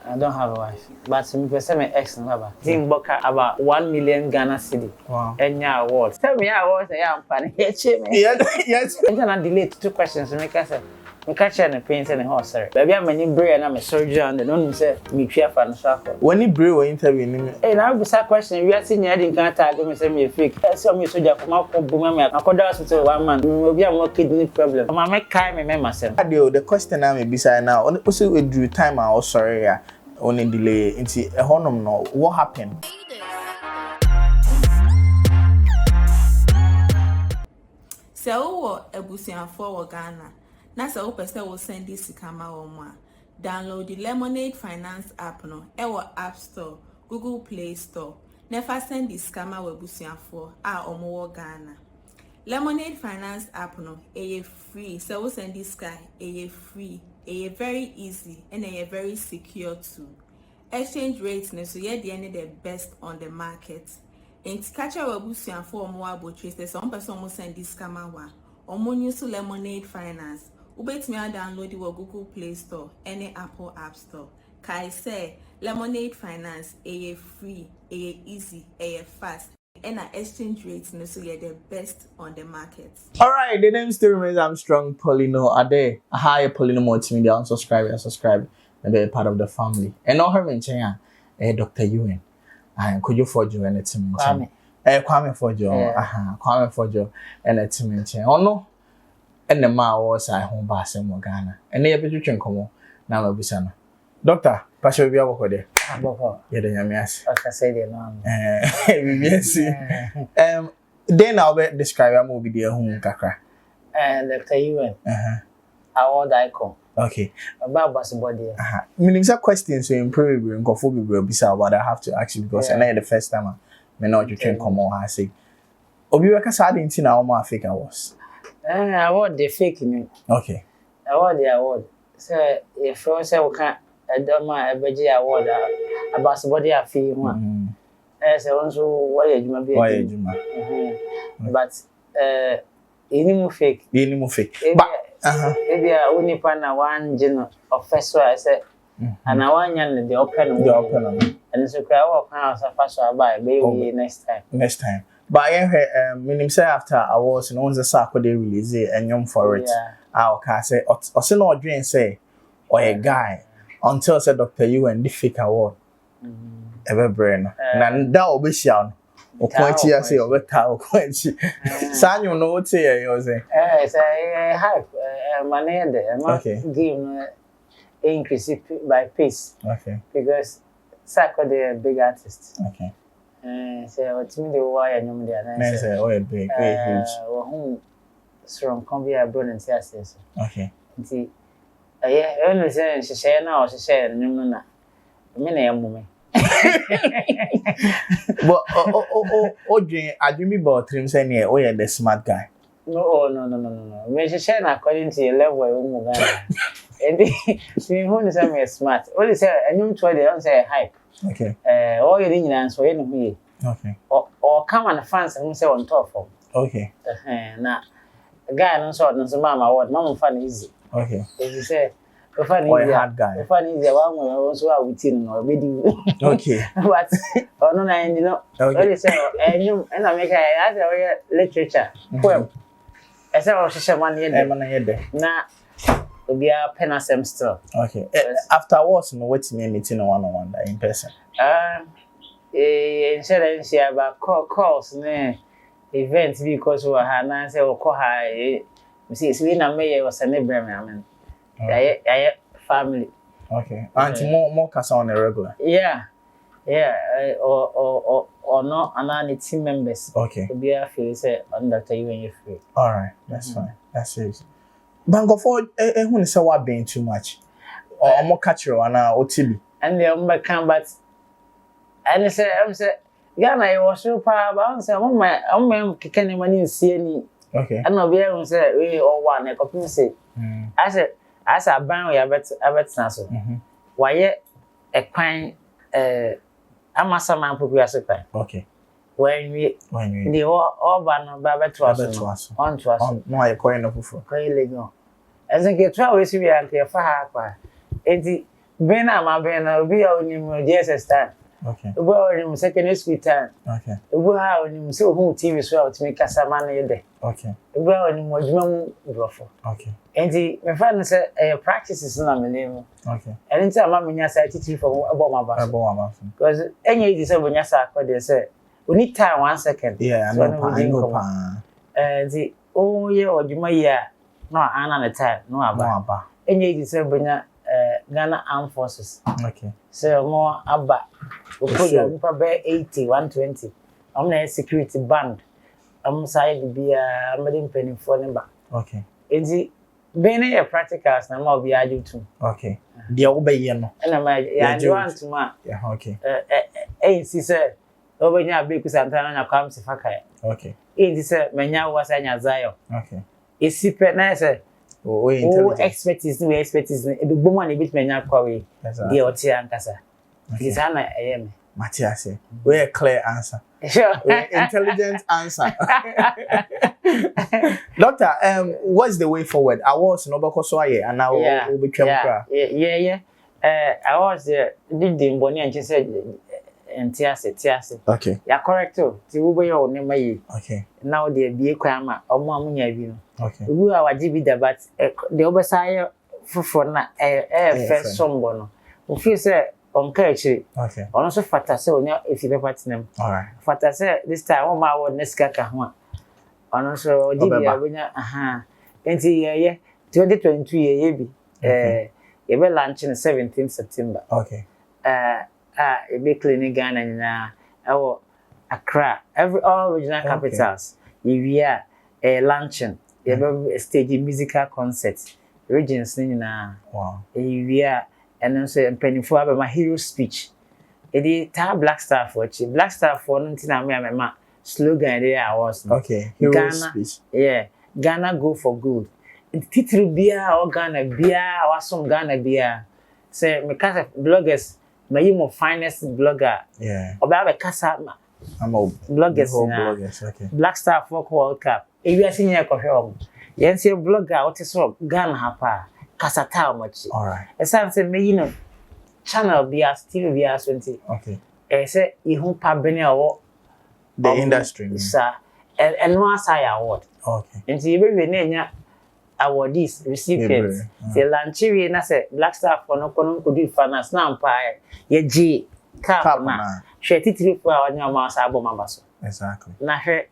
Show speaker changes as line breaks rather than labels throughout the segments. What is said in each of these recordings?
I don't have a wife, but me person my ex number. Team Boka about 1 million Ghana cedi. Wow. And yeah, awards. Tell me awards I am funny. Yes. I'm gonna delay 2 questions to make us say. Me catch and paint and horse, sir. Baby, I'm an brain and I'm a surgeon. And don't say me fear for the suffer.
When you brain or interview,
hey, now be a question. We are seeing you in Canada. Go me say me fake. So me soldier from my boom. I could hospital 1 month. Maybe I'm more kidney problem. I make kind me myself.
The question I may be saying now. Also, we drew time. I was sorry. Only delay into a honor. No, what happened?
So, a busian for Ghana. Na se opese will send this kama oma. Download the Lemonade Finance app no. Ewo App Store, Google Play Store. Never send this kama we busian for omo Ghana. Lemonade Finance app no. Free. So we send this guy. Free. Very easy and very secure too. Exchange rates ne so ye the best on the market. And catch our busian for more about trace. There's some person who send this kama wa. Omo use Lemonade Finance. Ubet me download the Google Play Store, any Apple App Store. Kai say Lemonade Finance, free, easy, fast, and our exchange rates so you're the best on the market.
Alright, the name still remains Armstrong Poleeno. Are there a higher Poleeno Multimedia? Subscribe, and be a part of the family. And all her mention, Dr. Ewan. And could you forge you and a team? Kwame forge you, Kwame forge you and a team. Oh no. And the ma was I home bass in Ghana. And they be drinking come now will be son. Doctor, pass your work with it. Yeah, the yes.
I say the name.
Yes. Then I'll be describe a movie there home kakra.
Dr. Ewan. Award icon.
Okay.
About bus body.
Meaning some questions so improve and go for will be so but I have to ask you because I know the first time I know you can come on I say. Obi waka sad in na o Africa was.
Award the fake me.
Okay.
Award the award. So if you say we can Adama Ebeji award about body a fee one. Say also why you be.
Why you
but any fake. But maybe only pana one general officer I say and I want the open and so cry work house first buy baby next time.
But I meaning say after awards and once the circle they release it and young for it. I can say or say no dream say or a guy until say Dr. Ewan the fake award. Ever brain. And that will be shown. O point here say o better o point. Sanyo no what say you say.
Say hype money there. Give increase by pace.
Okay.
Because Sako they a big artist.
Okay.
So it's me the wire nyom there.
I say oh a big huge.
Who strong come be abroad and say yes.
Okay.
Nti only say she share na or she share nyom na. Me na yam
But dream I dream about him saying yeah, oh yeah, the smart guy.
No. Me she share according to your level of Ghana. And see who say me smart. Only say anyum to dey on say hype.
Okay.
All you need answer you know.
Okay.
Or come and fans who say on top of.
Okay.
Na guy no so mama word mama fan easy.
Okay.
If you say fan
easy. Hard guy.
Fan easy one way also a within no be
okay.
But no na you know. Only say anyum and I make I literature poem. I say o share man here. Na obi a pen asem still.
Okay. Afterwards, no what me meeting one-on-one in person.
Insurance about calls ne events because we have na say we call her see na me was an Abraham I family.
Okay. And more casa on a regular.
Yeah. Or not and team members.
Okay.
Obi a feel say on Dr. you free.
All right. That's fine. That's it. Bango for who say what being too much or more catcher and OTB
and the come but and say I'm say Ghana was super about say I'm kicking money see any
okay
and no be able say we all one a copy say I said as a ban we abet na so why a kwan amasa man poku asepan
okay
when we the all ban ba to us on to us
no I coin no for
As in get 12 we see we are for her. Bena ma bena obi a onim JSS time.
Okay.
Obi a onim secondary school time.
Okay.
Obi a onim so who TV so out me kasa man yede.
Okay.
Obi a onim adwuma mu brofo.
Okay.
Enti me fa no say practices na me name.
Okay.
And enti ama me nya say titiri for about my back.
About my back.
Because enye di say bonya sa akode say only time 1 second.
Yeah,
so
I know pa.
Enti oh yeah adwuma ya no ana na time no aba. Enye di say bonya Ghana Armed Forces.
Okay.
So more abba. We put them for 80, 120. I'm na security band. I'm side be I'm not penny for number.
Okay.
It's being a practicals na more be adu too.
Okay. Dia obey no.
And my yeah you want to ma.
Yeah, okay.
Si say obenya be ku santana na kwam se faka.
Okay.
Say menya was anya zayo.
Okay.
Isi pe na say expertise we expertise e be bomo na bit menya kwa we. Dia oti ankasa. It's ana ayem.
Matthias, we a clear answer.
Sure.
Intelligent answer. Doctor, what's the way forward? I was no because so and now we'll be
yeah. I was did the boni and she said tiase.
Okay.
Yeah, correct too. Ti wo be your name yi.
Okay.
Now the be kwama omo amunya bi no.
Okay.
We are wajibi da but the obesaya fufo na first sombo no. We feel say on catchy.
Okay.
On so fata say onya if you be partner.
All right.
Fata say this time o ma wo neska ka ho. On so dibia benya enti 2022 ye bi ye be launch in 17th September.
Okay.
E be clinic Ghana na ewo Accra all regional capitals. We are launching ye be stage musical concert regions ni na.
Wow.
We are and then say pennyfo aba my hero speech. E dey ta Black Star for chi. Black Star for no ntina me ma slogan there was.
Okay. Hero
Ghana,
speech.
Yeah. Ghana go for good. Titru bia o Ghana bia wasom Ghana bia. Say me kasa bloggers my you finest blogger.
Yeah.
Oba be kasa
I'm a
bloggers.
Bloggers. Okay.
Black Star Folk World Cup. E wi asinya ko hwe yen say blogger what is up Ghana hapa. Kasata much.
All right.
Esan say me channel bia still bia 20.
Okay.
Say ihu pa bene awo
the industry.
Sir. And no aside award.
Okay.
And so you be na nya awardees recipients. Say lanchiwe na say Black Star for no kono ko do finance na ampa ye G cap na. Hwe titiri for anya ma sa aboma baso.
Exactly.
Na hwe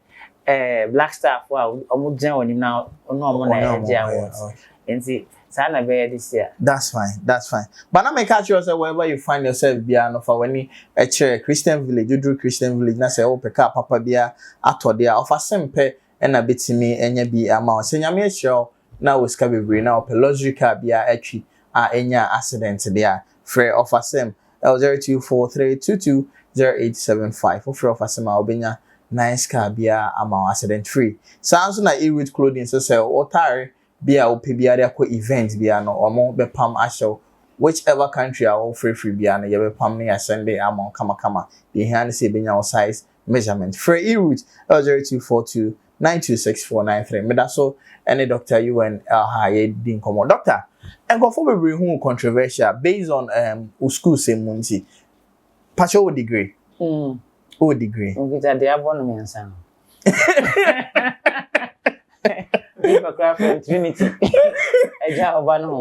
Black Star for omo gyan onim na ono omo na ye awards. And see sana be this year.
That's fine. That's fine. But now make catch yourself wherever you find yourself bia no for when a church Christian village, you do Christian village na say o peka papa bia ato dia of a sempe na betimi enya bi ama se nyame ehyo na we ska bebre na o luxury car bia atwi a enya accident dia free of a sem L0243220875 free of a sem a obenya nice car bia ama accident free. Sounds na e-root clothing so say o tare bia o pe bia dia ko event bia no omo be pam ahyew whichever country are free bia no ye be pam na Sunday amon kama the hand say benya size measurement free e-root L0242926493 me da so any doctor you and high din komo doctor and go for be who controversial based on school say munti partial degree o degree
we that they abon me ansa from Trinity. Eja oba no.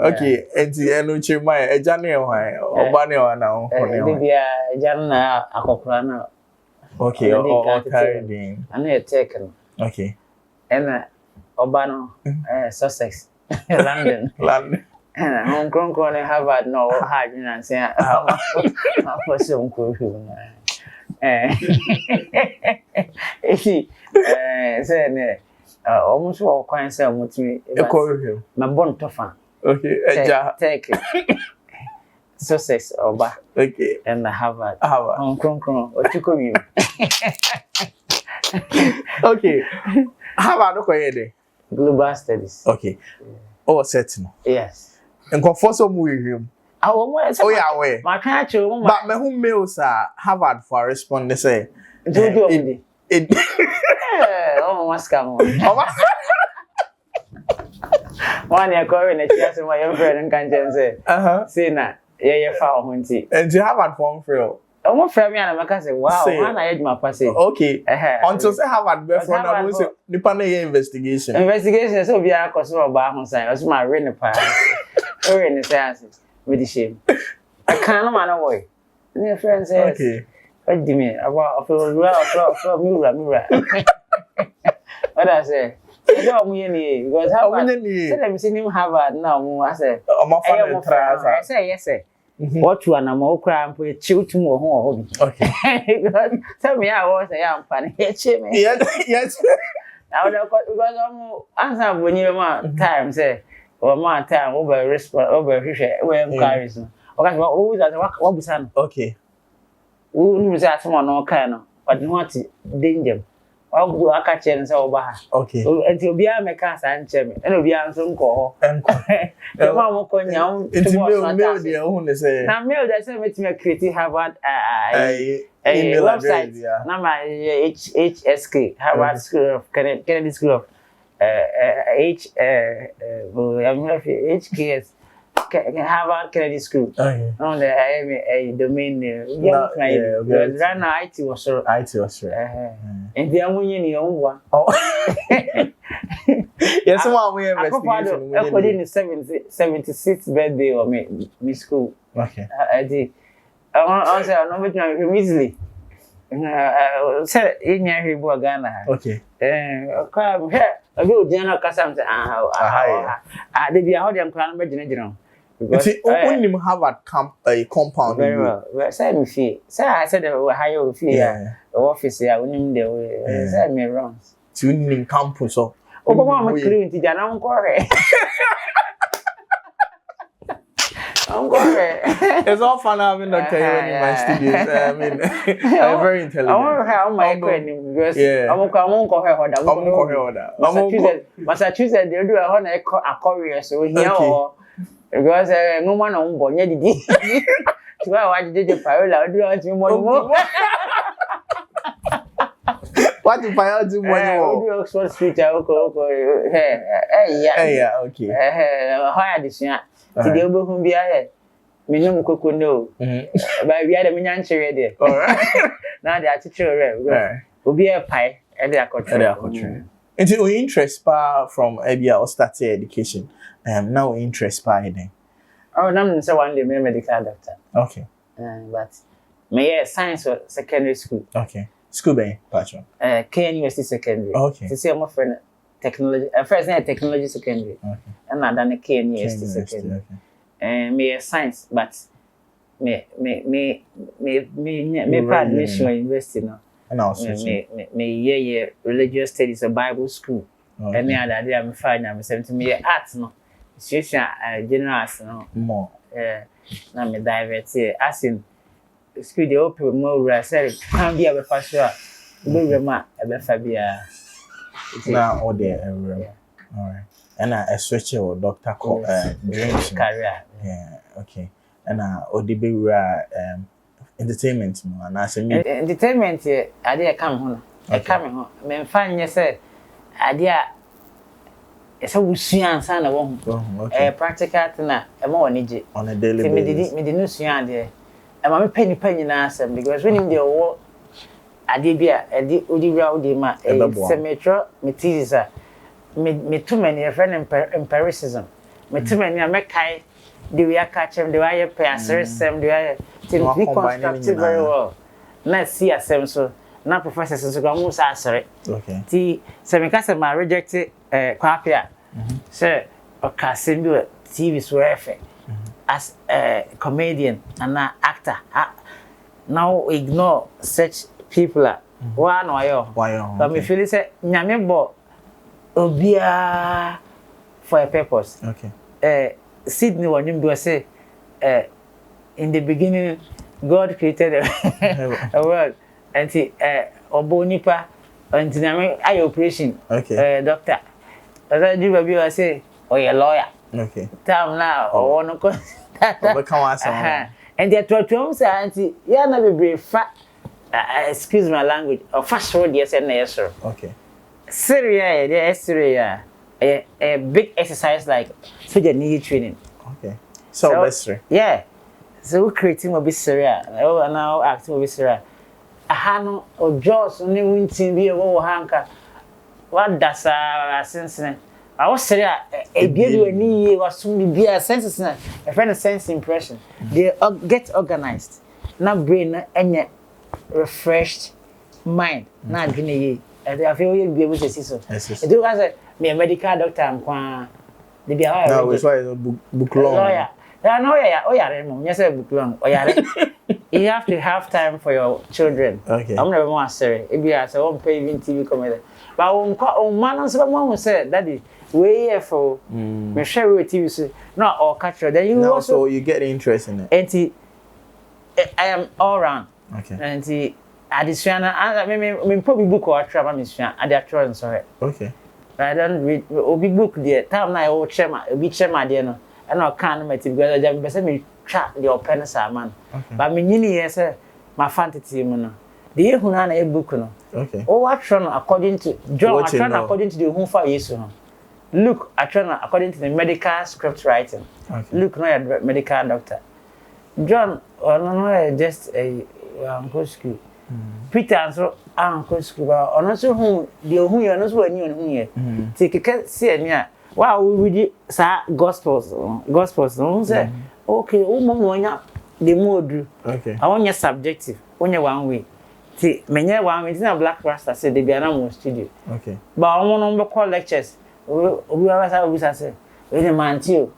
Okay, enti enu chima eja ne hwan oba ne hwan na ho ne.
Bibia eja na akokora na.
Okay, o carry din.
Ana e take no.
Okay.
Ena oba no Sussex, London. Hong Kong ko ne Harvard no hard na say for some ko say ne almost all kinds of multimedia. My born tougher.
Okay, eja.
Take it. Sussex oba.
Okay.
And Harvard. Hong Kong. Ochukomi.
Okay. Harvard ko yede.
Global studies.
Okay. Oh, certain.
Yes.
And conforso mu him.
Oh
yeah, we.
My country,
but me who mails Harvard for respond they say.
It oh, what's coming? One year calling a chance in my friend and can't say, say na Yeah, foul hunting.
And you have at one for you.
I want from me and I say, wow, man, I had my passage.
Okay. Until say have at before now, say the panel investigation.
Investigation, so be a customer of Bahon sign. That's my ring part. Or in the sciences with the shame. I can't man away. And your friend says, okay. What do you mean? About mirror. What I say? I don't mean because Harvard. Tell them see him Harvard now. I say, I say yes, sir. What you and I'm all crying for chill to more home. Okay. Tell me I was a young fan. Yes. Now because I'm answer when you want time say or my time over response over where carries. Okay, always at what was on. Okay. Who was at someone no kind of but not danger. I'll do a catch and so bad. Okay. Until be a mechanic and chairman, and be a son call. And the one will call you into the own say. Now, mail that sent me to creative Harvard website. Now, my HSK, Harvard School of Kennedy School of HKS. Harvard Kennedy School. Okay. On the a domain name. Yeah, right now IT was right. And the only one. Oh. Yes, someone we investigation. According to 76th birthday of me school. Okay. I did. I say I know which one easily. Said in your boy Ghana. Okay. Come here. I go general Kasam. They be how them can imagine. Because only have a compound. Very well. Say me fee. Say I said we hire fee. Office here. We need the. Say me wrong. To in campus so. Mama clean to Jana uncore. It's all fun having Dr. Ewan in my studios. I mean, I'm very intelligent. I want to have my question because I'm going to Massachusetts, they do a courier, so here. Because no one on board, yeah, did you? So I did the parallel, do I do more? What if I do more? Oxford Street, yeah, okay. Higher this year. Today, who be ahead. Minimum cocoa no. But we had a minion there. All right. Now they are teacher, will be a pie and they are culture. Until we interest from ABA or started education. Now interest by then. Oh, I'm so one day medical doctor. Okay. But my science or secondary school. Okay. School by patron. KNUST secondary. Okay. To see my friend technology. First name technology secondary. Okay. And I done a KNUST secondary. Okay. Me science, but me part mission university now. And also me religious studies a Bible school. And me other day I'm fine. I'm 70 arts no. Situation general arts no more. Na me divert here. As in school they open more. Say can be a pastor. We ma a fabia. Now all there everywhere. All right. And I switch your doctor career. Yeah, okay. And Odibe entertainment and I say entertainment here, I come home. I come home. Me find you say idea it's a wusuan san na wo practical na e ma woni je on a daily basis. Me di no suan de. E ma me pani na asem because when him dey wo ade bia e di odiwra odi ma e semetro metisa me too many friend empiricism. Me too many me kai the way I catch him, the way I pay a system, the way I constructed very well. Let's see a sem so now professors so go most answer. Okay. Ti se me kasa ma rejected kwapia. Say okay simbi TV so efe as a comedian and an actor. Now ignore such people. Why no ayo? But me feel say nyame bo obia for a purpose. Okay. Sydney when you say in the beginning God created a world and obonipa until I operation. Okay. Doctor. As I do baby I say or a lawyer. Okay. Time now or one and they are to say auntie yeah na be brave fat excuse my language or fast road yes and yes sir. Okay. Syria a big exercise like soldier need training. Okay. So that's true. Yeah. So we creating a bit serious. Oh, now acting a bit serious. Aha no Ojo so ne wuntin bi e wo hanka. What does sense ne? I was serious. E bia bi ani ye wasum bi bia sense ne. A friend sense impression. They get organized. Na brain na enye refreshed mind. Na adwene ye. I feel you be able to see so. It do as me a medical doctor am kwa. The be how
now it's why book long.
Lawyer. No, yes, book long. You have to have time for your children.
Okay.
I'm never more serious. If you are so on pay even TV comedy. But on man someone said daddy, way here for me share with TV say not all culture. Then you
now,
also
so you get interest in it.
And I am all round.
Okay.
And additional I mean probably book or travel mission at the actual sorry.
Okay.
I don't read obi book there. Time na I share my there no. And I can't make it because I just me track the open man. But me nyini yes my fantasy no. The ehuna na e book no.
Okay.
Oh what according to John according to the who for yesu no. Look according to the medical script writing.
Okay.
Look no your medical doctor. John no just a go school. Peter so go school but ono so hu the hu you no so ani on hu ye. Take see ani a wow we read sa gospels no say okay o mo nya the mode
okay
I want your subjective only one way see menye one way na black rasta say they be na mo studio
okay
but I want to call lectures obi wa sa obi say we dey man too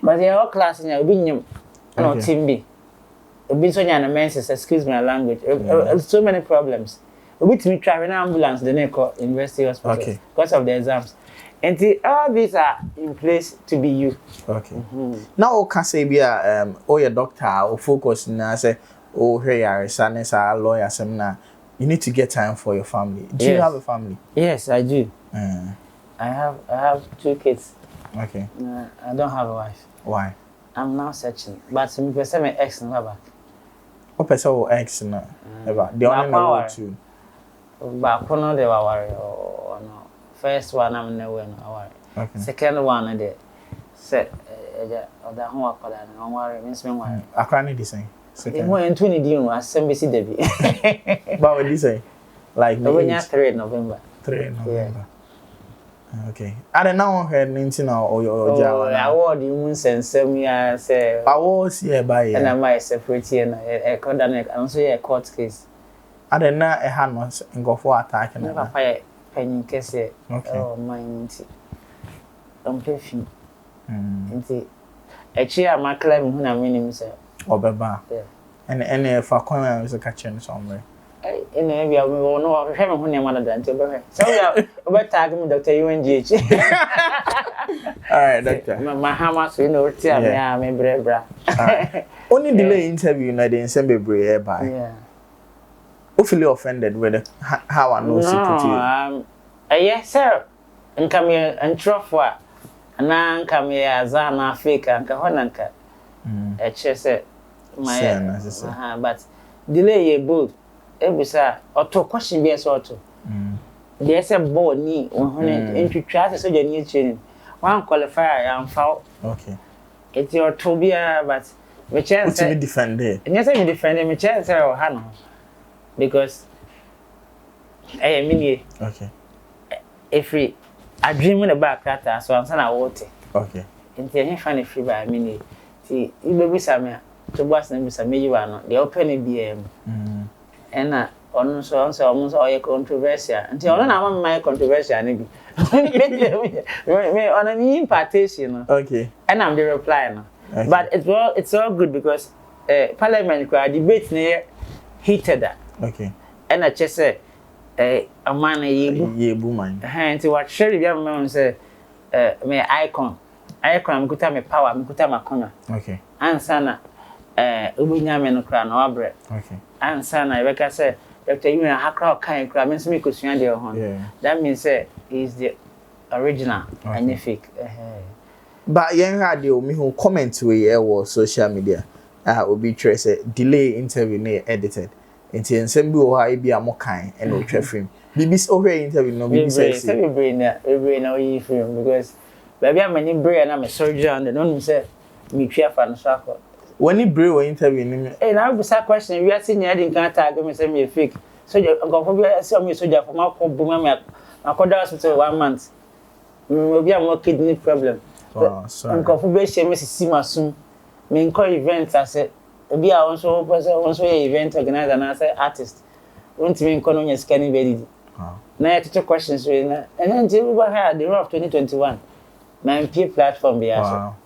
but your class nya obi nyim no team be obi so nya na menses excuse my language so many problems obi timi try na ambulance the call university hospital because of the exams. And all these are in place to be you.
Okay. Now, can say be your doctor or focus na say here son a lawyer seminar. You need to get time for your family. Do you have a family?
Yes, I do. I have 2 kids.
Okay.
I don't have a wife.
Why?
I'm now searching. But some people say my ex no back.
What person ex no? The only know too.
But no they were worried or no. First one I'm never worry.
Okay.
Second one there. Said the home work that no worry means me worry.
I can't need this thing.
Second. Mo en 20 di no asembisi debi.
But what this say? Like
November 3 November.
3 November. Okay. I don't know her ninety now or your job.
Award you mun sensem ya say.
Awards here by.
And am I separate here na e condemn and so a court case.
I don't know a hand was go for attack and
papa penny kese.
Okay.
Oh my nti. Am pefi. Nti echi am claim hu na minim say.
Obeba.
Yeah.
And if I come and was a catching somewhere.
In a view, we will know having who never done to her. So, we tag me, Dr. UNGH.
All right, doctor.
My hamas, you know, tell me, I'm a brave bra.
Only delay interview, I didn't send me brave by.
Yeah.
Hopefully offended with how I know secret.
Yes, sir. And come here and trough what? And then come here as an Africa and Kahonanka. A chess, my but delay a boat. Ebusa auto question be so auto there's a board ni 100 into class so you need training one qualifier am foul
okay
it's your tobia but me chance
to defend it
and yes me defend me chance o ha no because I mean
okay
if we I dream in the back that so I'm saying I want
okay
and then funny free by mean see you baby some to boss na be some you are no the open BM and on so almost all controversial until on my controversial maybe me on an impartation
okay
and I'm the reply no but it's all good because parliament debate near heated that
okay
and I just say a man
yebu man
until what share the man say me icon kuta me power me kuta makona
okay
answer na ubunya me no kra no abre
okay
answer na Rebecca say Dr. You na hakra kan kra me so me kosua de ho that means say is the original and fake
but yen had you me who comment we e social media obi try say delay interview na edited enti ensem bi o ha e bi amokan e no twa film bbc o he interview no bbc
say we brain na we film because baby am any brain na me surgeon and no say me twa fa no so akọ
when you bring an interview,
hey, now be a question. We are seeing you didn't tag me say me fake. So you go for be see me soldier for my boom me. I called hospital 1 month. Maybe I'm a kidney problem.
Wow, sorry.
I'm going for she me see my soon. Me call events I said be also event organizer and I say artist. Want me call on your scanning very. Now I two questions we and then we had the year of 2021. My MP platform be also.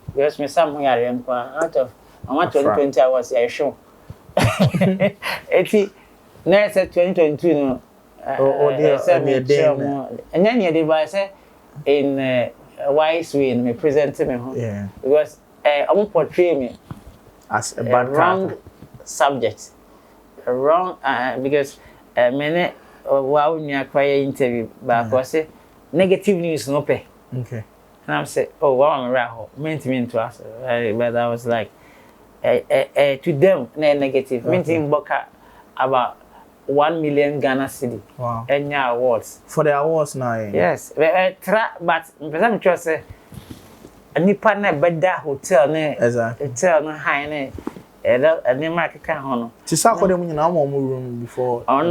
Because me somewhere I am out of I want 2020 I was a show. 80 now said 2022 no. And then you device in wise way in me presenting me.
Yeah.
Because I won't portray me
as a bad
wrong subject. Wrong because many wow me acquire interview but I say negative news no pay.
Okay.
And I'm say oh wow I'm right meant me to us but I was like to them negative meaning boka about 1 million Ghana cedi.
Wow.
And awards.
For the awards now.
Yes. But person just say nipa na beda hotel ne hotel no high ne any market can hono.
Ti sa ko dem nyina mo room before.
On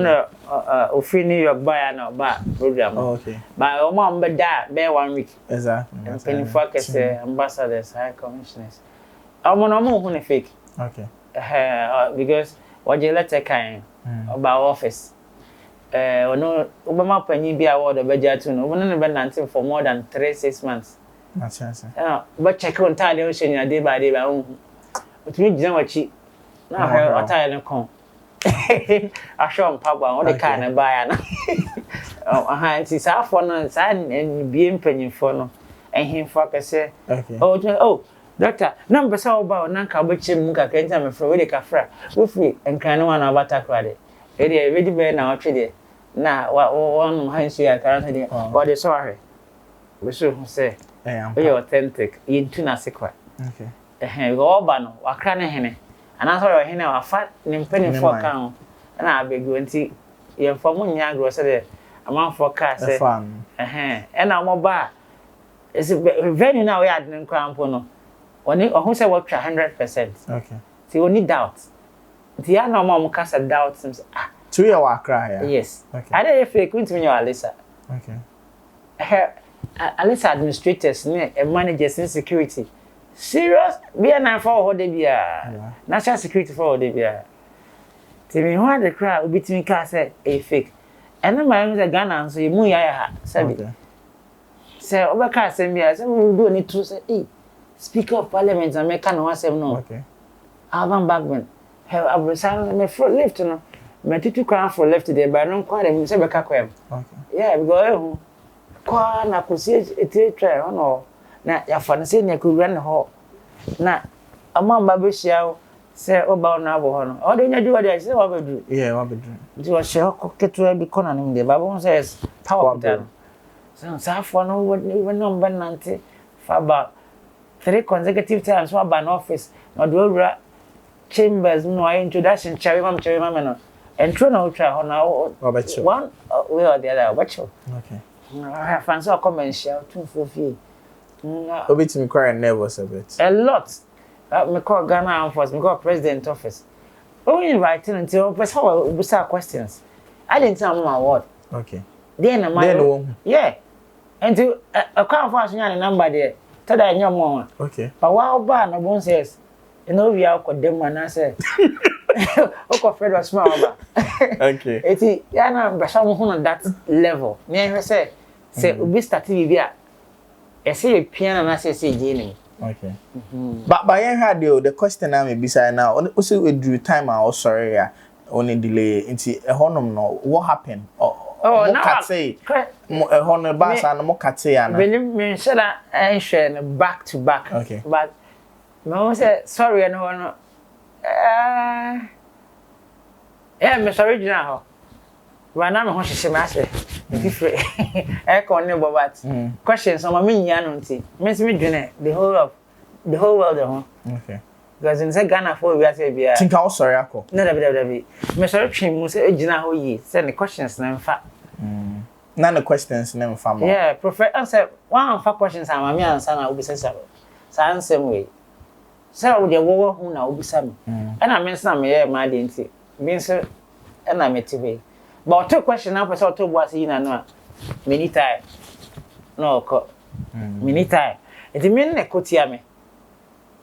ofi New York buy na ba program.
Oh, okay.
But o mo beda be 1 week.
Exactly.
And penny focus ambassadors, high commissioners. Omo no mo hu ne fake.
Okay.
Because what you letter kind about office. No, Obama penny be award of budget no. One never nanting for more than 3-6 months.
That's yes.
But check on time ocean your day by day by own. But me jam what she now her attire come. I show him papa on the kind of buy na. It's half one and being penny for no. And him focus say, oh, doctor, number so about Nanka Butchim Muka Kenta from Willie Cafra, Woofy, and Canoan about Takrade. It is really very now, Trade. Now, what one hands you are currently, what is sorry. We should say, very authentic, into Nasequa. Okay. Go Bano, Wakana Hene, and I saw him a fat penny for count, and I'll be going to your former Yagro said, a month for cast, and I'm more bar. It's very now we had in Crampono. When you who say what 100%. Okay. So you need doubt. The other mom cast a doubt seems
2 year cry.
Yes. Okay. I don't feel going to me Alisa.
Okay.
Her Alisa administrators and managers in security. Serious? Be an for Hodebia. National security for Hodebia. Tell me why the crowd will be to me cast a fake. And then my own Ghana so you move ya said. Say Obaka send me as we do need to say Speaker of Parliament and make no one say no. Okay. Alban Bagman. Have I was me for left no. Me tutu crown for left there but no quite me say beka kwem. Okay. Yeah, we go kwa na kusi e try no. Na ya fa say na ku run ho. Na amamba be hia say oba no abo ho no. O de nya do dey say wa bedru. Yeah, wa bedru. Ndi wa hia ko ketu bi kona no dey baba says power down. So for no when number 90 for about 3 consecutive times for an office no do chambers no introduction cherry mama no and true no try on now one we or the other watch okay I have fans or come and share 2 for fee
bit me cry nervous a bit
a lot me call Ghana Force me call president office only inviting until person we start questions I didn't tell my word
okay
then yeah and to a car for the number there tell that your mom okay but wow ban no bon says you know we are called them and I say okay Fred small okay it's ya na some on that level me say we start bibia e say piano na say jeni
okay but by had the question I may be say now also we do time I sorry ya only delay into a honum no what happened oh now say honor bass and mo kate ya na
me say that I share back to back okay but me say sorry and no yeah me sorry jina ho wa na me ho hye me ase different e ko ne bobat questions on me nya no nti me se me dwene the whole world ho okay because in say Ghana for we say bia
think I sorry akọ
no da me sorry twen mu say jina ho yi say the questions na mfa
none of questions never found
yeah professor answer one of questions am me answer na obi say so answer way say we dey wo hu na obisa me and I mention am here ma dey nti me nso and I met me but two question na person to bo ase na no many time no ko many time enti me na kotia me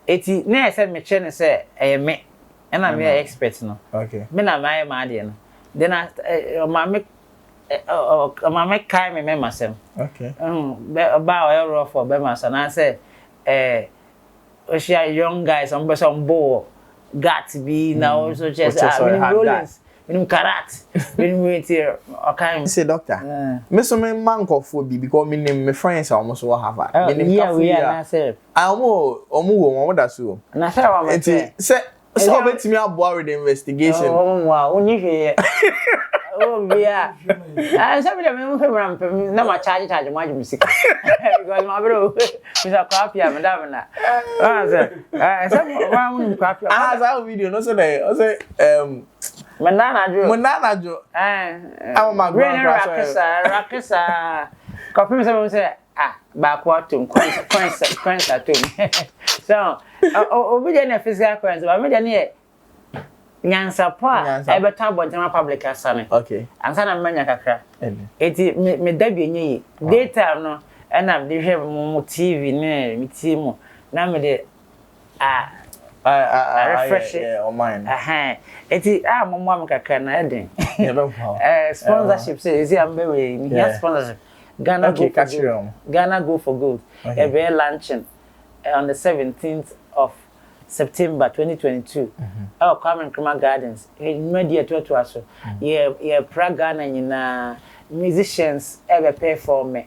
eti na say me che ne say me and I'm your expert no
okay
me na my dey no then ma me kai me masem
okay
ba o rough for be masem na say Oshia young guys some bow got be now also just rollings minimum karat minimum wait here okay
say doctor me so me man kofobi because me friends almost what have
we are na say
omo da so
na say wa me
say so betimi abo with the investigation
wow only here oh yeah some of them me na ma charge mo aju music because my bro Mr. Copy madam na some one copy
that video no say
Manana
jo I'm my
grandfather rakesa copy me say back what to coins at so obi dey na physical coins but me dey na nyansa po e beta bontima public asane
okay
ansa na manya kakra eti me dabi enyi data no na me hwe mo TV ne me team na me de refresh
on mine
eti mo am kakra na eden sponsorship say is am be we sponsorship Ghana go for good e be launching on the 17th of September 2022. Our Common Krama Gardens in media to us. Yeah, Praga na musicians ever pay for me.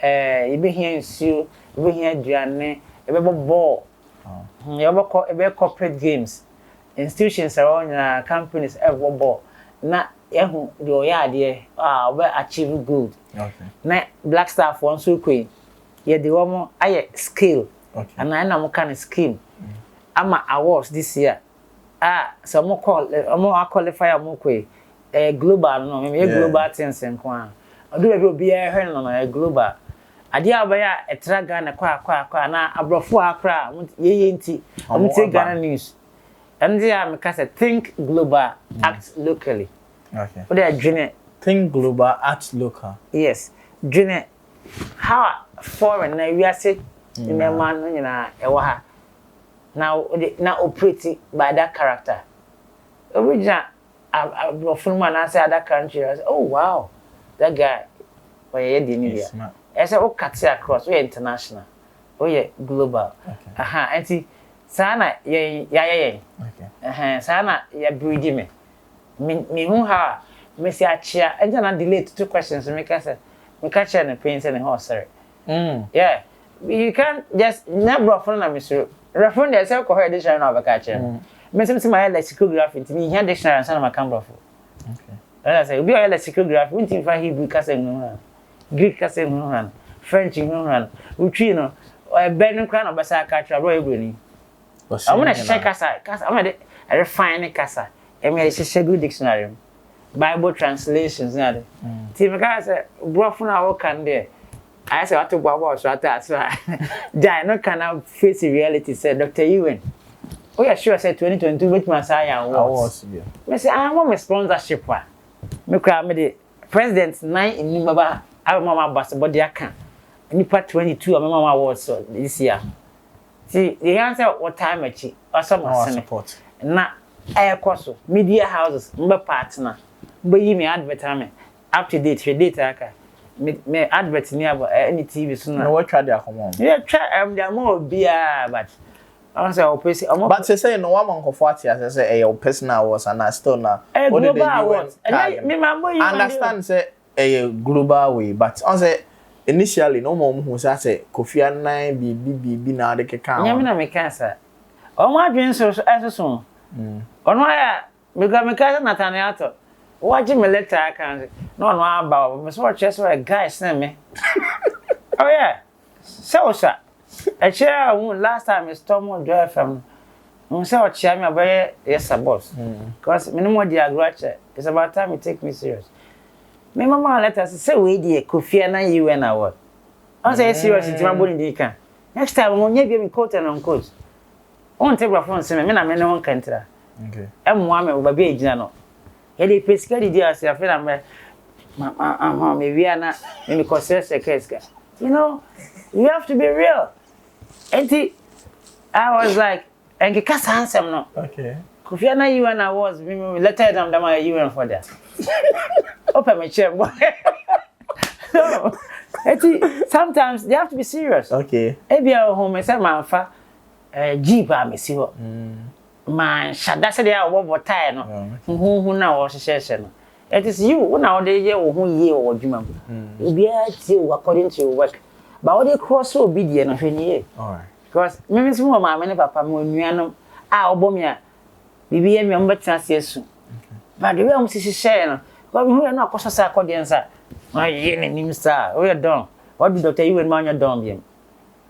You be here in Sue, you be here Diane, you be ball. You be corporate games. Institutions around companies ever ball. Na yehu the idea we achieve good.
Okay.
Na black staff one so queen. Yeah, the woman aye skill.
Okay.
And I am kind of scheme. Ama awards this year. So mo qualify mo kwe global no me global things nko do be obi e no global ade abaya etraga na kwa na abrofo akra ye nti omte Ghana news and there me ka say think global act locally.
Okay.
What they dream
think global act local.
Yes, dream how foreign na we are say in a man nyina e wa ha now operating by that character. Original from man I say other country I say oh wow that guy why you didn't hear I say oh cut across we international oh yeah global anti sana yeah okay sana ya breed me who ha me say achia and then delay two questions me ka say me catch and paint and horse sorry yeah you can't just never from na me so referring there say ko hear dictionary na ba catch me say my lexicography ntimi here dictionary and sana ma camera for okay I say be your lexicography until fa Hebrew ka say no Greek ka say no French no utwi no o be no kra na ba say catch bro ebroni I want to check kasa I want to refine kasa e me say good dictionary Bible translations na de ti me ka say bro fu na wo kan there I say what to go about so die no can face reality said Dr. Ewan. Oh yeah sure said 2022 with my awards. Me say I want my sponsorship wa. Me cry me the president 9 in baba I mama boss body aka. Nipa 22 mama awards so this year. See the answer what time achi or some support. Na air course media houses mbe partner. Mbe yi me advertisement up to date your data aka. Me advert ni about any TV so na
what try dey come
yeah try there more bia but I say opese
but say no one man comfort here say your personal was and still na
what did they me mambo you
understand say a global way but on say initially no more who say Kofi Annan bibi na de keka
nyame na me kansa o mo adwen so eso ono ya me ka Nathaniel to watch me later I can no about me so chest a guy send me oh yeah so sir a chair last time is Tom drive from so chair me about yes boss because minimum the agriculture it's about time you take me serious me mama let us say we dey Kofi Annan UN award I say serious it my body dey can next time we nya be me coat and on coat On table phone se me na me no kantra.
Okay.
Emwa me ba be ejina no. He dey pesika di ase afi na me me wi na me ko se keska. You know, you have to be real. And I was like, and ke kasa ansem no.
Okay.
Kofia na you and I was me letter them my UN for that. Open my chair. No. Sometimes they have to be serious.
Okay.
Ebia home say man fa jeep am si ho. Man shada say dey wo tie no. Hu na wo hyehyehye no. It is you na wo dey ye wo hu ye wo dwuma. Obia tie wo according to your work. But wo dey cross obedient no hwani ye.
All right.
Because me so ma me ne papa mo nuanom a obomi a bibi ye me mbetena siesu. But the way am hyehyehye no. Because me hu na akoso sa according sa. Aye ne nim sa. We don. What did Dr. Ewen man your dom biem?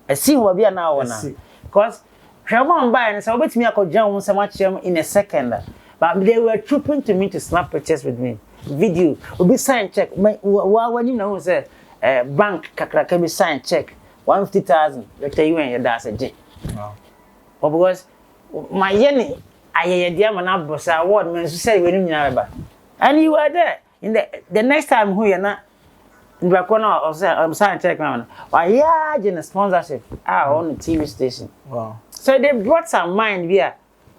I see who be na wona. Because Shamon buy and so bet me akojan so much in a second. But they were trooping to me to snap pictures with me. Video. Obi sign check. When you know say bank kakraka be sign check 150,000. Dr. Ewen your that's a J.
Wow.
But because my yeni aye dia man abosa award men so say we nyina ba. And you were there. In the next time who you na Ndrakona or say I'm sign check man. Why yeah, in a sponsorship on the TV station.
Wow.
So they brought some mind here.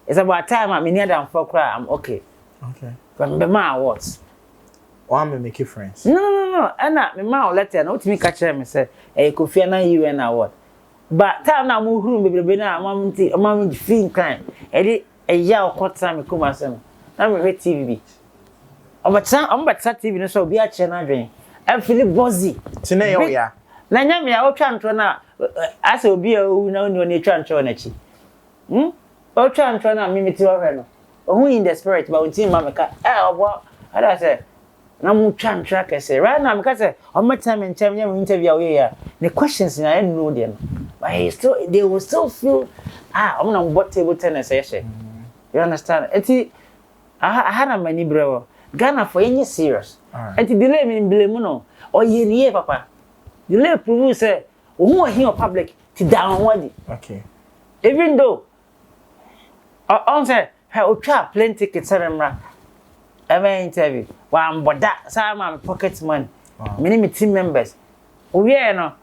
It's about time I'm near them for cry. I'm okay.
Okay.
From the man awards.
Why me make you friends?
No. And that my man letter no to me catch me say Kofi na UN award. But time na mo huru bebrebe na mam feel kind. E dey e ya okota me kuma say no. Na me hwe TV bi. Obatsa TV no so obi a che na dwen. I feel buzzy.
Tine yo ya.
Na nya me a o twa ntro na asa obi a o na oni twa ntro na chi. O twa ntro na me meti wo hwe no. O in the spirit but until ma meka obo ada say na mu twa ntro ka say right now meka say o meta me ntem nya me interview a we ya. The questions na I know them. But they will still feel I'm na mbot table tennis say. You understand? Eti I had a many bro. Ghana for any serious. And to delay me in blame no or ye papa. Delay prove say who are here public to downward.
Okay.
Even though on say how try plane tickets remember ever interview. One but that some pocket money. Many team members. Oh yeah no.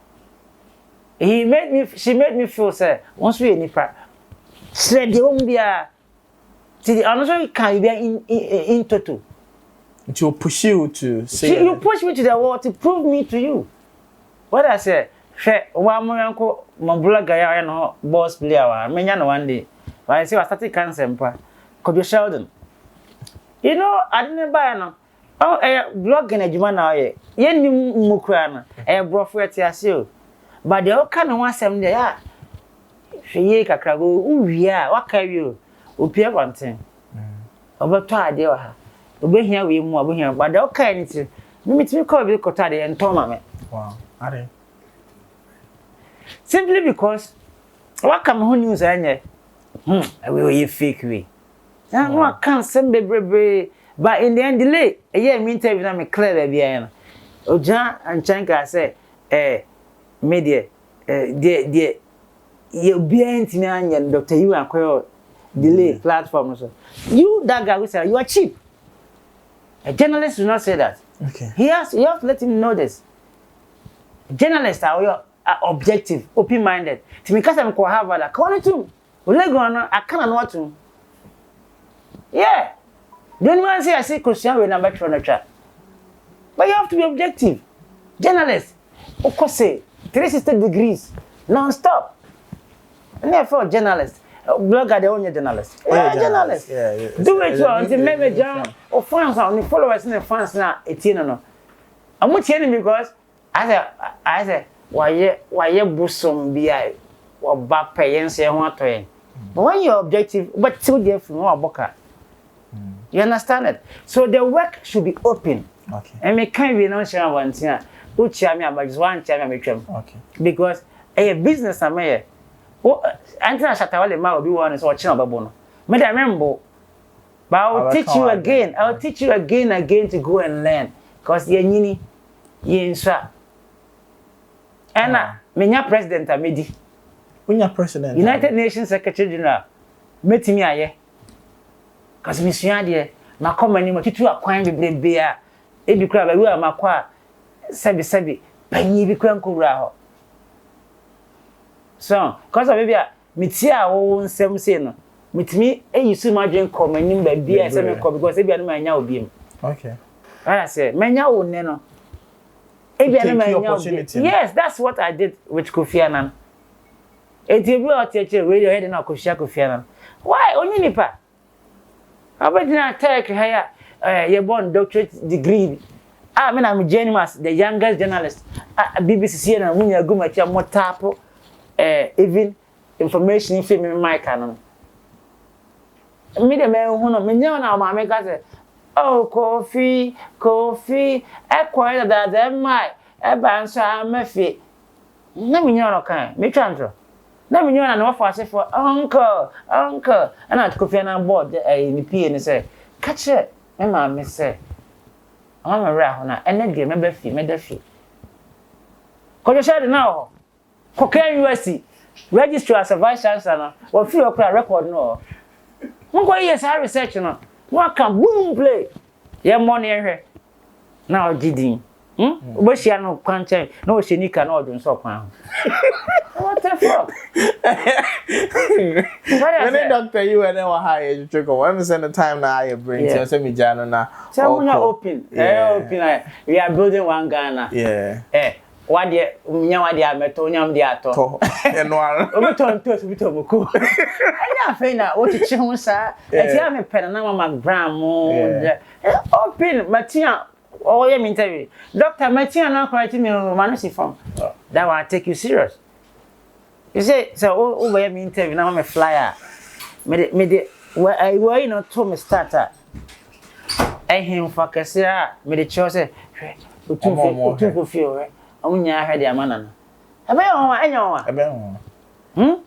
She made me feel say once we any part. Said the won't be a see another can be in total.
It will push you to say
you push me to the wall to prove me to you. What I say, one more uncle, my blogger, and no boss player, I mean, one day. But I say, I started cancer, could you Sheldon? You know, I didn't buy no. Oh, a blog in a Jumana, yen Mukrana, a brofret yasio. But the old kind of one seven day, she ka krago, ooh, yeah, what can you? Upia one thing. Over to idea. We here we more we here but okay anything me call be kota dey entoma me.
Wow. Are
Simply because what come who news anye we fake we no I can't send bebrebe but in the end delay me interview na me clear there bia no oja anchanka say media the you be antimi anye Dr. You akoyo delay platform so you that guy who say you are cheap. A journalist will not say that.
Okay.
You have to let him know this. Journalists are objective, open-minded. To me, because I'm going to Harvard, I call it to. I can't know what to. Yeah. The only one say I say Christian will number 2 on the track. But you have to be objective. Journalists, of course, say 360 degrees, non-stop. And therefore, journalists. Blogger, the only journalist. Yeah, journalist.
Yeah.
Do it well until maybe John or fans on the followers and the fans now. It's no. I'm not telling because I said, why you bosom be or back pay and say what to. But when you're objective, but still there from our boca. You understand it? So the work should be open.
Okay.
And me can't be no share one thing. Who chair me about just one chair me
okay.
Because a business am here. Oh, Antina Shatawale ma obi one is watching about no. Me dey remember. But I'll teach you again. I'll teach you again to go and learn. Because ye nyini, ye insha. And me nya president amedi.
Unya president.
United Nations Secretary General. metimi aye cause me sua de makoma ni matutu akwan bebrebe a ebi kura ba wi amakwa sebi panyi bi kura nkowura ho so cause of maybe meti a wo nsem sei no mitimi eyisu madwen komanim ba bia se me ko because ebia no manya obiem
okay
I say manya wo ne no ebia no manya yes that's what I did with Kofi Annan eti bi o teacher radio head na Kofi Annan why only nipa abadina tech haya ye born doctorate degree me na me journeyman the youngest journalist BBC na munya gumachi mo tapo even information film in my canon me de me hu no me nya na ma me ka say oh Kofi e kwere that my e ba nso amafi na me nya no kan me twantro na me nya na no for asefo uncle and at Kofi na board ni PA ni say catch it me ma me say I'm a rah na ene de me ba fi me da fi ko jo shade na ho ko kan USC register as a vice chancellor or free okra record no mo go yes I research no mo can boom play ye money ehwe na ogidin obo shia no kwanche na o shenika na odun so kwan what the fuck
when doctor you and our high you check when we send the time now I bring you say me jano na
so we are open we are building one Ghana wade nya wade ameto nyam de ato
enwar
obeton to obeton moko anya fe na wo chichi ho sa etia me pena na mama gram open matia oh yeah me interview doctor matia na correct me manu si form that one take you serious you say so oh yeah me interview na mama flyer me de why no to me starter him focus ya me de chose otu ko feel onya ahwe de amana no ebe ho anya ho ebe ho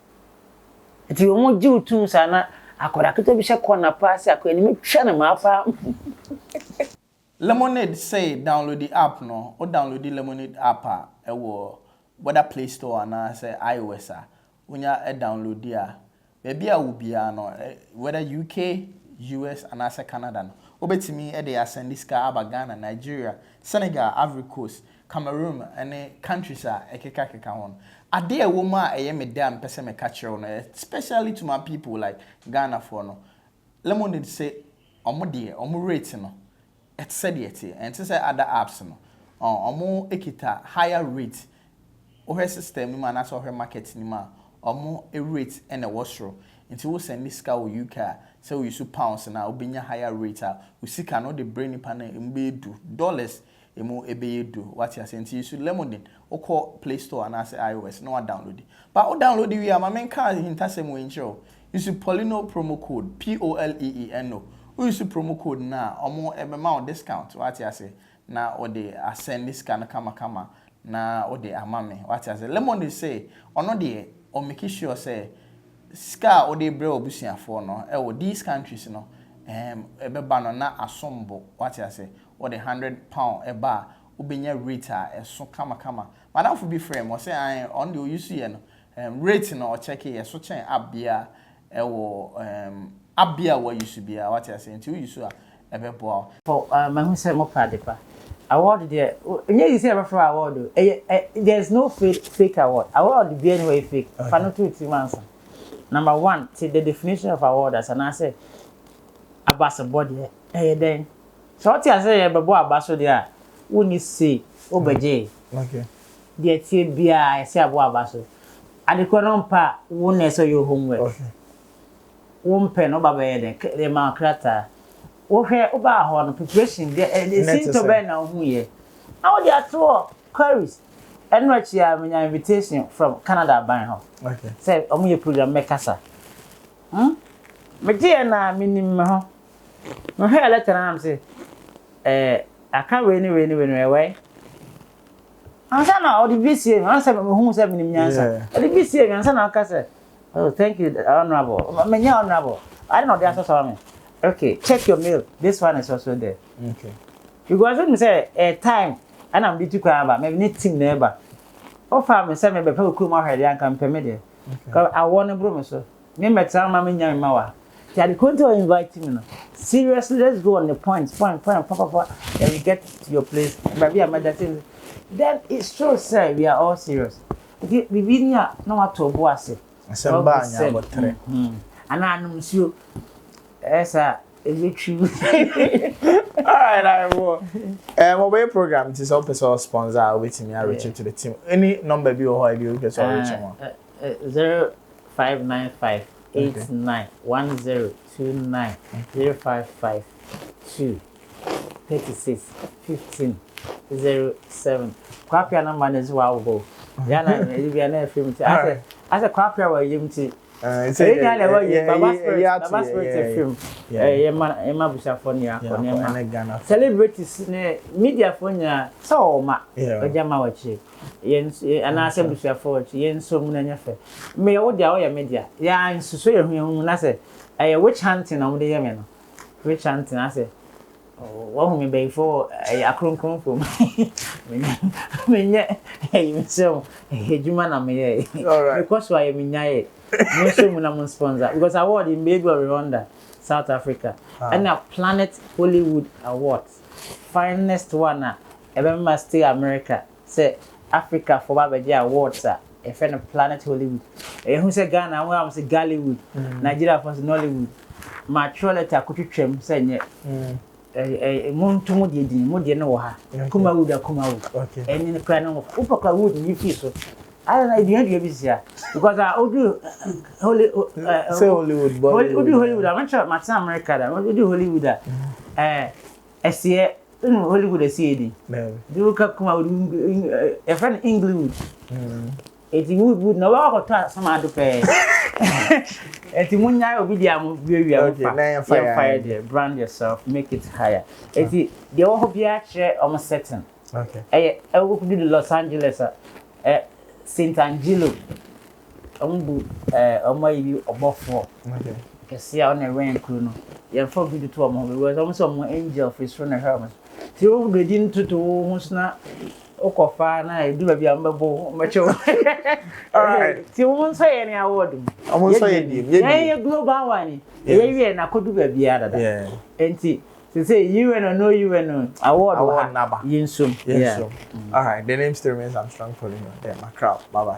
eti o mo ji utum sana akoda keto bi she corner pass akoda ni metwa na mafa
Lemonade say download the app no or download the Lemonade app whether Play Store and say iOS unya download dia baby a ubia no whether UK US and as Canada no obetimi dey send this car aba Ghana Nigeria Senegal Ivory Coast Cameroon and countries keka hon ade a woman me damn person me catch on especially to my people like Ghana for no Lemonade say omo rate no it said it and say other apps no omo ekita higher rate o system ni ma na so market ni ma omo rate and a washro until we send this car UK so we use pounds na obenya higher rate we see can no the brain panel mbedu dollars emu ebeyedu what you say use Lemonade o call Play Store and say iOS no download it but o download we am men can hintasem we intro use Poleeno promo code POLEENO we use promo code na omo ebema discount what you say na o dey send this can kama na o dey amame what you say Lemonade say ono dey o make sure say ska o dey bre obusuafo no e wo these countries no ebeba no na asombo what you say or the £100 eba ubenya rate so kama madam for be frame or say I on the use no rate no or check it so chen abia abia what you should be what you say until you so ebebo
for my who say mo padepa award there you say ever for award there's no fake award be anyway fake for no two months number 1 see the definition of award as and I say abasa body then so what you say bebo abaso dia woni say obeje
okay
dia tie bia I say abo abaso adekwa no mpa woni so your homework okay won pen no baba ye de ma krata wo hwe oba ho no preparation de sin to be na hu ye how dia to queries and what you have invitation from Canada ban ho
okay
say omo ye program mekasa me dia na minim ho no he letter am say I can't win away. Answer now, the BCA, answer me who said me answer. The BCA, answer now, Cassa. Oh, thank you, honorable. Honorable. I don't know the answer to me. Okay, check your mail. This one is also there.
Okay.
You go and say a time, and I'm beauty crab, maybe knitting neighbor. Oh, farm, and send me before come out here and come permit. I want a broom, so Me metra mama nya me wa. Ti ade konto invite me no. Seriously, let's go on the point, papa, and we get to your place. Baby, I'm meditating. Then it shows say we are all serious. Okay, we nya no what to bo ase.
Asamba nya botre.
Ana anum sio. Esa ebichu.
All right, I will. Mobile program it is all person sponsor waiting me reach to the team. Any number be or how you get so reach one.
0595 891029 0552 36 15 07. Kwapia number is wow go. Yana if you na film I say kwapia wa yimti. Say ya le wa ye Baba Spirit film. Ema bushafo ni akọ celebrities ne media fo nya so ma ojama wachi yen ana se bushafo wachi yen so mu na nyafe me wo dia wo ya media ya nsuso ye hu na se witch hunting na mo de ye me no witch hunting na se wo hu me be fo akronkron fo me nya me so ejuma na me ye because why me nya ye no so mu na mo sponsor because award in baby Rwanda South Africa and a Planet Hollywood Awards finest one ebema stay America say Africa for baby awards a friend of Planet Hollywood who say Ghana we am say Gollywood Nigeria for Nollywood ma troleta kutwetwem say nye montumu de no ha kuma wood okay any kra no upaka wood ni fi so I don't know if you have because I do
Hollywood, boy.
Do Hollywood. I'm not sure my America. I do Hollywood. I see Hollywood. I see it. Do come out a friend England. It's wood. No, I got some other pay. It's one year of video. We are fire. Brand yourself. Make it higher. It's the whole share almost certain.
Okay.
I will do the Los Angeles. Saint Angelo ombu omayi obofo
okay
kesi a na wen kru no ye for video to omo we so some angel face from the hermes ti o do din tutu hu sna okofa na edu ba bia mbebo mecho all right ti o so ye ni award
o so ye di
ye global one ye na kodu ba bia dada enti say you and no you and award
naba
yinsum
all right the name still remains I'm strong Poleeno. Yeah, my crowd. Bye bye.